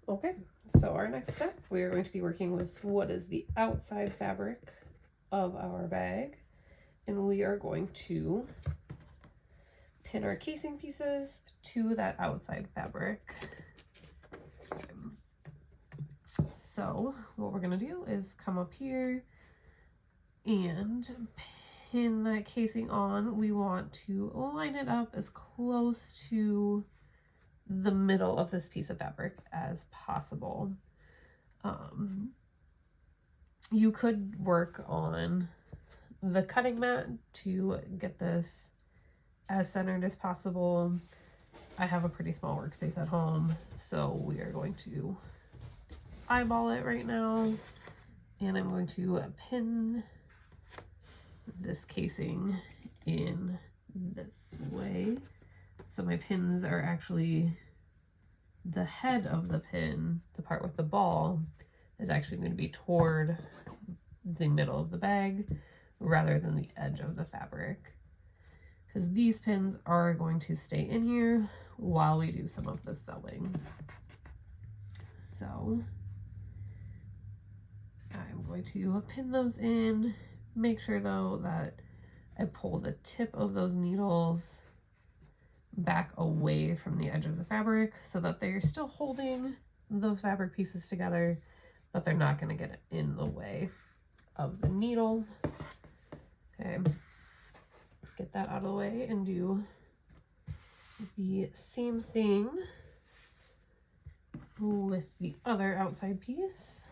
Okay, so our next step, we are going to be working with what is the outside fabric of our bag, and we are going to pin our casing pieces to that outside fabric. So what we're going to do is come up here and pin that casing on. We want to line it up as close to the middle of this piece of fabric as possible. You could work on the cutting mat to get this as centered as possible. I have a pretty small workspace at home, so we are going to eyeball it right now, and I'm going to pin this casing in this way. So my pins are actually, the head of the pin, the part with the ball, is actually going to be toward the middle of the bag rather than the edge of the fabric, because these pins are going to stay in here while we do some of the sewing. So I'm going to pin those in. Make sure though that I pull the tip of those needles back away from the edge of the fabric so that they're still holding those fabric pieces together, but they're not going to get in the way of the needle. Okay, get that out of the way and do the same thing with the other outside piece.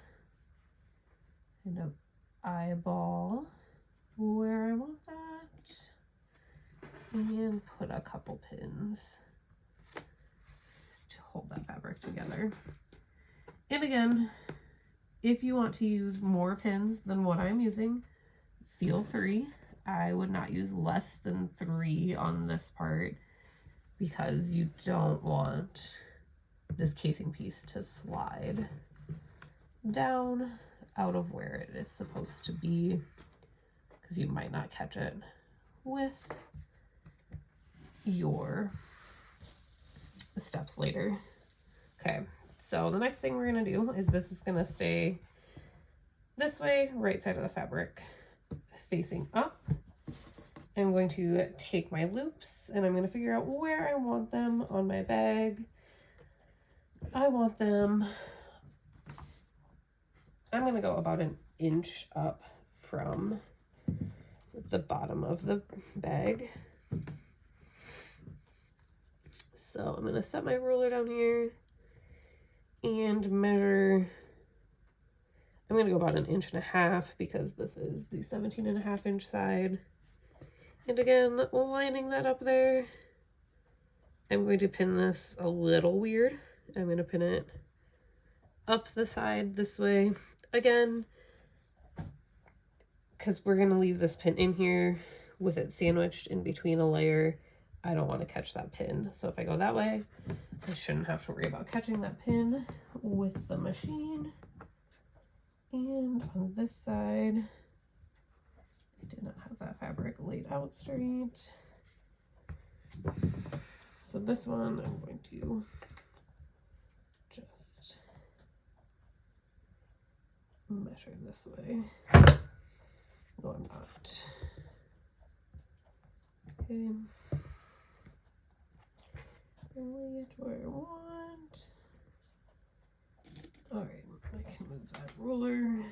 Kind of eyeball where I want that and put a couple pins to hold that fabric together. And again, if you want to use more pins than what I'm using, feel free. I would not use less than 3 on this part because you don't want this casing piece to slide down out of where it is supposed to be, because you might not catch it with your steps later. Okay, so the next thing we're going to do is this is going to stay this way, right side of the fabric facing up. I'm going to take my loops and I'm going to figure out where I want them on my bag. I want them, I'm going to go about an inch up from the bottom of the bag. So I'm going to set my ruler down here and measure. I'm going to go about 1.5 inches because this is the 17.5-inch side. And again, lining that up there. I'm going to pin this a little weird. I'm going to pin it up the side this way. Again, because we're going to leave this pin in here with it sandwiched in between a layer. I don't want to catch that pin. So if I go that way, I shouldn't have to worry about catching that pin with the machine. And on this side, I did not have that fabric laid out straight. So this one, I'm going to just measure this way. No, I'm not. Okay. Lay it where I want. Alright, I can move that ruler.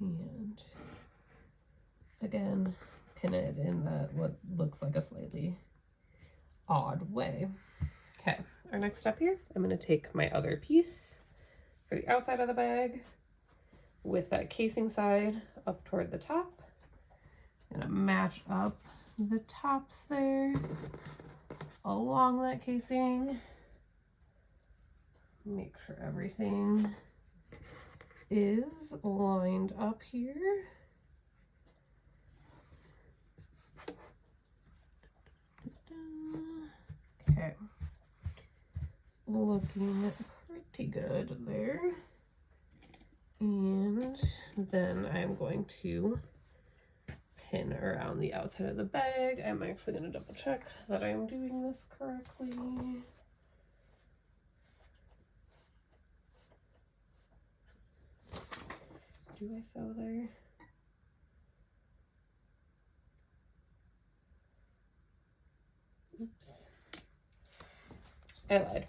And again, pin it in that what looks like a slightly odd way. Okay, our next step here, I'm going to take my other piece for the outside of the bag with that casing side up toward the top. I'm going to match up the tops there along that casing. Make sure everything is lined up here. Okay, looking pretty good there. And then I'm going to pin around the outside of the bag. I'm actually going to double check that I'm doing this correctly. Do I sew there? Oops. I lied.